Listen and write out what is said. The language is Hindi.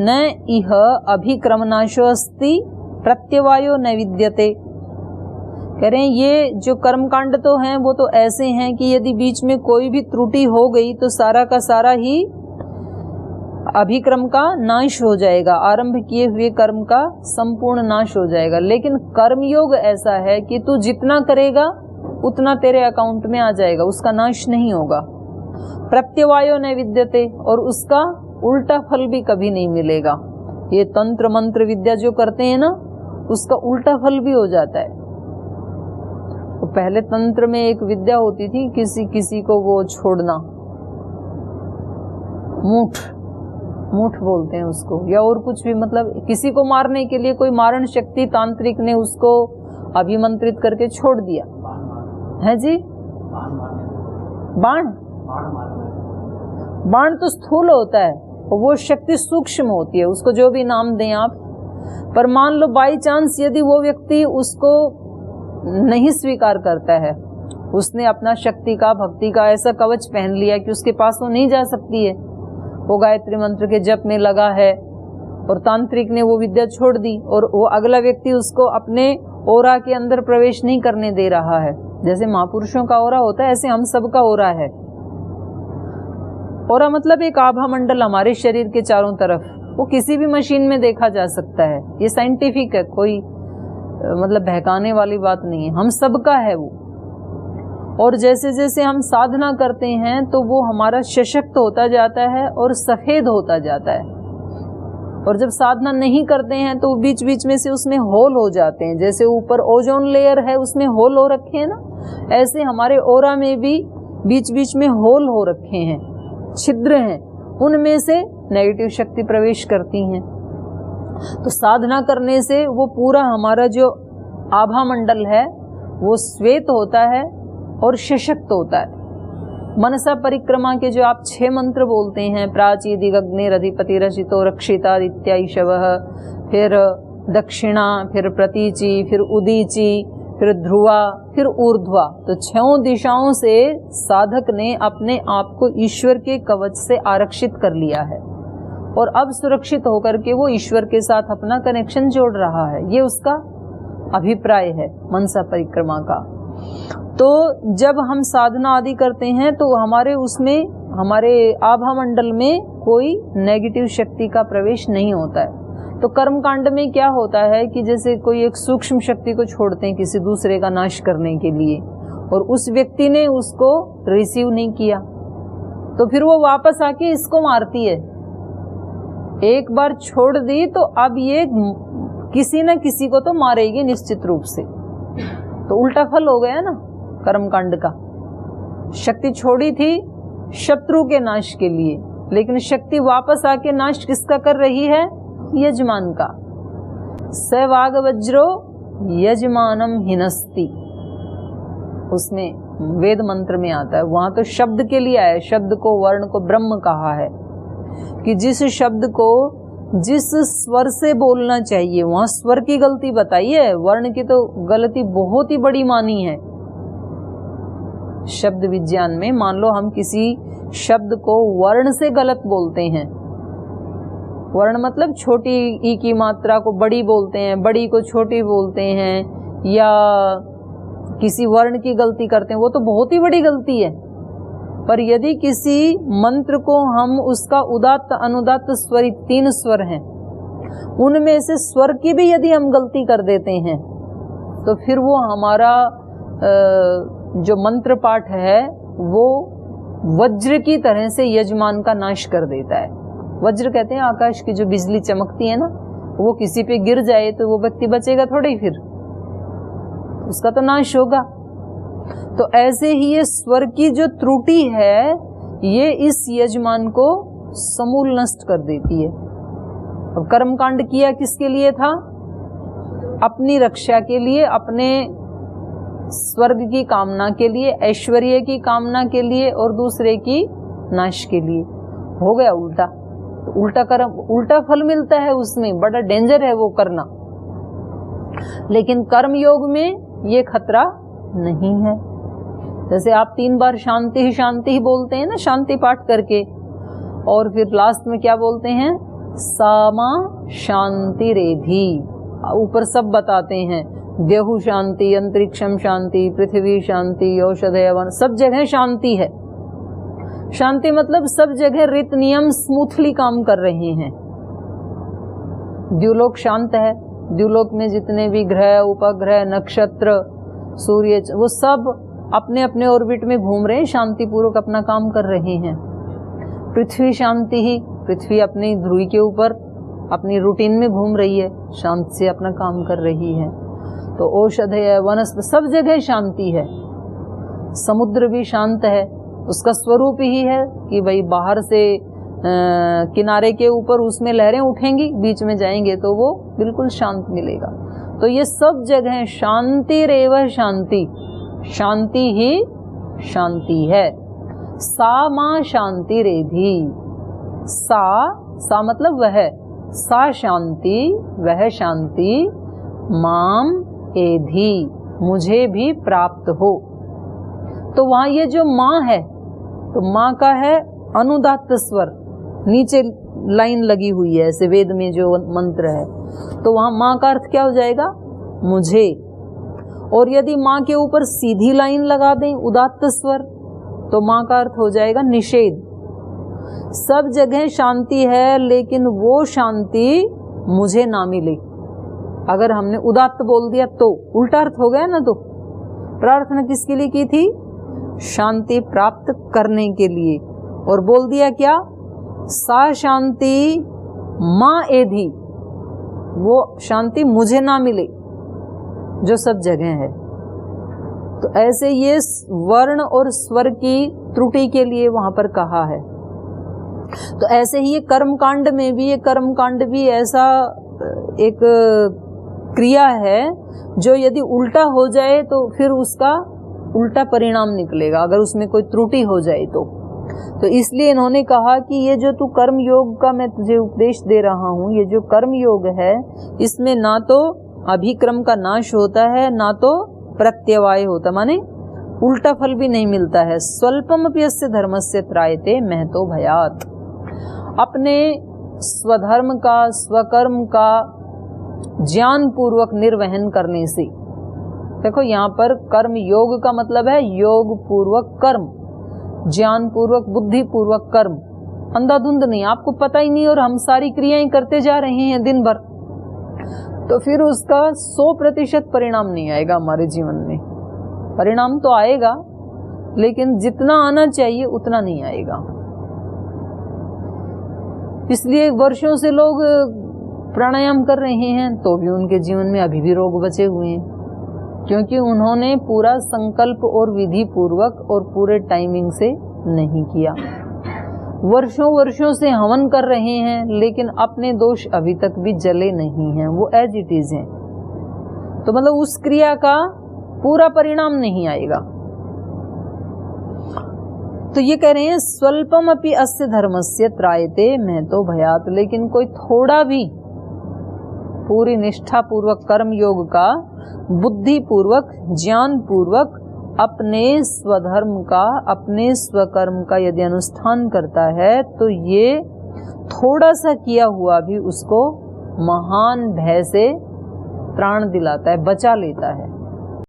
न इह अभिक्रमनाशो अस्ति प्रत्यवायो न विद्यते। कह रहे हैं ये जो कर्मकांड तो हैं वो तो ऐसे हैं कि यदि बीच में कोई भी त्रुटि हो गई तो सारा का सारा ही अभिक्रम का नाश हो जाएगा, आरंभ किए हुए कर्म का संपूर्ण नाश हो जाएगा। लेकिन कर्मयोग ऐसा है कि तू जितना करेगा उतना तेरे अकाउंट में आ जाएगा, उसका नाश नहीं होगा। प्रत्यवायो न विद्यते, और उसका उल्टा फल भी कभी नहीं मिलेगा। ये तंत्र मंत्र विद्या जो करते हैं ना, उसका उल्टा फल भी हो जाता है। तो पहले तंत्र में एक विद्या होती थी, किसी किसी को वो छोड़ना, मूठ बोलते हैं उसको, या और कुछ भी, मतलब किसी को मारने के लिए कोई मारण शक्ति तांत्रिक ने उसको अभिमंत्रित करके छोड़ दिया है जी। बाण तो स्थूल होता है और वो शक्ति सूक्ष्म होती है, उसको जो भी नाम दें आप। पर मान लो बाई चांस यदि वो व्यक्ति उसको नहीं स्वीकार करता है, उसने अपना शक्ति का, भक्ति का ऐसा कवच पहन लिया कि उसके पास वो नहीं जा सकती है, वो गायत्री मंत्र के जप में लगा है और तांत्रिक ने वो विद्या छोड़ दी और वो अगला व्यक्ति उसको अपने ओरा के अंदर प्रवेश नहीं करने दे रहा है। जैसे महापुरुषों का ओरा होता है, ऐसे हम सबका ओरा है। ओरा मतलब एक आभा मंडल हमारे शरीर के चारों तरफ, वो किसी भी मशीन में देखा जा सकता है। ये साइंटिफिक है, कोई मतलब बहकाने वाली बात नहीं है, हम सबका है वो। और जैसे जैसे हम साधना करते हैं तो वो हमारा सशक्त होता जाता है और सफेद होता जाता है। और जब साधना नहीं करते हैं तो बीच बीच में से उसमें होल हो जाते हैं। जैसे ऊपर ओजोन लेयर है, उसमें होल हो रखे हैं ना, ऐसे हमारे ओरा में भी बीच बीच में होल हो रखे हैं, छिद्र हैं, उनमें से नेगेटिव शक्ति प्रवेश करती हैं। तो साधना करने से वो पूरा हमारा जो आभा मंडल है वो श्वेत होता है और सशक्त होता है। मनसा परिक्रमा के जो आप 6 मंत्र बोलते हैं, प्राची दिगग्निरधिपति रचितो रक्षितादित्या ईशवः, फिर दक्षिणा, फिर प्रतीचि, फिर उदीचि, फिर ध्रुवा, फिर ऊर्ध्वा, तो 6 दिशाओं से साधक ने अपने आप को ईश्वर के कवच से आरक्षित कर लिया है और अब सुरक्षित होकर के वो ईश्वर के साथ अपना कनेक्शन जोड़ रहा है। ये उसका अभिप्राय है मनसा परिक्रमा का। तो जब हम साधना आदि करते हैं तो हमारे उसमें, हमारे आभा मंडल में कोई नेगेटिव शक्ति का प्रवेश नहीं होता है। तो कर्म कांड में क्या होता है कि जैसे कोई एक सूक्ष्म शक्ति को छोड़ते हैं किसी दूसरे का नाश करने के लिए, और उस व्यक्ति ने उसको रिसीव नहीं किया तो फिर वो वापस आके इसको मारती है। एक बार छोड़ दी तो अब ये किसी न किसी को तो मारेगी निश्चित रूप से। तो उल्टा फल हो गया ना कर्मकांड का। शक्ति छोड़ी थी शत्रु के नाश के लिए, लेकिन शक्ति वापस आके नाश किसका कर रही है? यजमान का। स वाग वज्रो यजमानम हिनस्ति, उसमें वेद मंत्र में आता है। वहां तो शब्द के लिए आया, शब्द को, वर्ण को ब्रह्म कहा है कि जिस शब्द को जिस स्वर से बोलना चाहिए, वहां स्वर की गलती बताई है, वर्ण की तो गलती बहुत ही बड़ी मानी है शब्द विज्ञान में। मान लो हम किसी शब्द को वर्ण से गलत बोलते हैं, वर्ण मतलब छोटी ई की मात्रा को बड़ी बोलते हैं, बड़ी को छोटी बोलते हैं, या किसी वर्ण की गलती करते हैं, वो तो बहुत ही बड़ी गलती है। पर यदि किसी मंत्र को हम उसका उदात्त अनुदात्त स्वर, 3 स्वर हैं, उनमें से स्वर की भी यदि हम गलती कर देते हैं तो फिर वो हमारा जो मंत्र पाठ है वो वज्र की तरह से यजमान का नाश कर देता है। वज्र कहते हैं आकाश की जो बिजली चमकती है ना, वो किसी पे गिर जाए तो वो व्यक्ति बचेगा थोड़ी, फिर उसका तो नाश होगा। तो ऐसे ही ये स्वर की जो त्रुटि है ये इस यजमान को समूल नष्ट कर देती है। अब कर्मकांड किया किसके लिए था? अपनी रक्षा के लिए, अपने स्वर्ग की कामना के लिए, ऐश्वर्य की कामना के लिए, और दूसरे की नाश के लिए। हो गया उल्टा। तो उल्टा कर्म, उल्टा फल मिलता है, उसमें बड़ा डेंजर है वो करना। लेकिन कर्म योग में ये खतरा नहीं है। जैसे आप 3 बार शांति ही बोलते हैं ना, शांति पाठ करके, और फिर लास्ट में क्या बोलते हैं? सामा शांति रेधी। ऊपर सब बताते हैं, देहु शांति, अंतरिक्षम शांति, पृथ्वी शांति, औषधय वन, सब जगह शांति है। शांति मतलब सब जगह रीत नियम स्मूथली काम कर रहे हैं। द्युलोक शांत है, द्युलोक में जितने भी ग्रह, उपग्रह, नक्षत्र, सूर्य, वो सब अपने अपने ऑर्बिट में घूम रहे हैं, शांतिपूर्वक अपना काम कर रहे हैं। पृथ्वी शांति ही, पृथ्वी अपनी ध्रुव के ऊपर अपनी रूटीन में घूम रही है, शांत से अपना काम कर रही है। तो औषधय वनस्पति, सब जगह शांति है। समुद्र भी शांत है, उसका स्वरूप ही है कि भाई बाहर से किनारे के ऊपर उसमें लहरें उठेंगी, बीच में जाएंगे तो वो बिल्कुल शांत मिलेगा। तो ये सब जगह शांति रेव शांति, शांति ही शांति है। सा मां शांति रेधी, सा मतलब वह, सा शांति, वह शांति, माम एधी, मुझे भी प्राप्त हो। तो वहां ये जो मां है, तो मां का है अनुदात्त स्वर, नीचे लाइन लगी हुई है ऐसे वेद में जो मंत्र है, तो वहां मां का अर्थ क्या हो जाएगा? मुझे। और यदि मां के ऊपर सीधी लाइन लगा दें उदात्त स्वर, तो मां का अर्थ हो जाएगा निषेध। सब जगह शांति है, लेकिन वो शांति मुझे ना मिले। अगर हमने उदात्त बोल दिया तो उल्टा अर्थ हो गया ना। तो प्रार्थना किसके लिए की थी? शांति प्राप्त करने के लिए। और बोल दिया क्या? सा शांति मां एधी, वो शांति मुझे ना मिले जो सब जगह है। तो ऐसे ये वर्ण और स्वर की त्रुटि के लिए वहां पर कहा है। तो ऐसे ही ये कर्मकांड में भी, ये कर्मकांड भी ऐसा एक क्रिया है जो यदि उल्टा हो जाए तो फिर उसका उल्टा परिणाम निकलेगा, अगर उसमें कोई त्रुटि हो जाए तो इसलिए इन्होंने कहा कि ये जो तू कर्म योग का मैं तुझे उपदेश दे रहा हूं, ये जो कर्म योग है, इसमें ना तो अभिक्रम का नाश होता है, ना तो प्रत्यवाय होता, माने उल्टा फल भी नहीं मिलता है। स्वल्पमपि यस्य धर्मस्य त्रायते महतो भयात्। अपने स्वधर्म का, स्वकर्म का ज्ञान पूर्वक निर्वहन करने से, देखो यहाँ पर कर्म योग का मतलब है योग पूर्वक कर्म, ज्ञान पूर्वक, बुद्धि पूर्वक कर्म, अंधाधुंध नहीं, आपको पता ही नहीं और हम सारी क्रियाएं करते जा रहे हैं दिन भर, तो फिर उसका 100% परिणाम नहीं आएगा हमारे जीवन में। परिणाम तो आएगा, लेकिन जितना आना चाहिए उतना नहीं आएगा। इसलिए वर्षों से लोग प्राणायाम कर रहे हैं तो भी उनके जीवन में अभी भी रोग बचे हुए हैं, क्योंकि उन्होंने पूरा संकल्प और विधि पूर्वक और पूरे टाइमिंग से नहीं किया। वर्षों वर्षों से हवन कर रहे हैं, लेकिन अपने दोष अभी तक भी जले नहीं हैं, वो एज इट इज हैं। तो मतलब उस क्रिया का पूरा परिणाम नहीं आएगा। तो ये कह रहे हैं स्वल्पम अपि अस्य धर्मस्य त्रायते महतो भयात्, लेकिन कोई थोड़ा भी पूरी निष्ठा पूर्वक कर्म योग का बुद्धि पूर्वक, ज्ञान पूर्वक अपने स्वधर्म का, अपने स्वकर्म का यदि अनुष्ठान करता है, तो ये थोड़ा सा किया हुआ भी उसको महान भय से त्राण दिलाता है, बचा लेता है।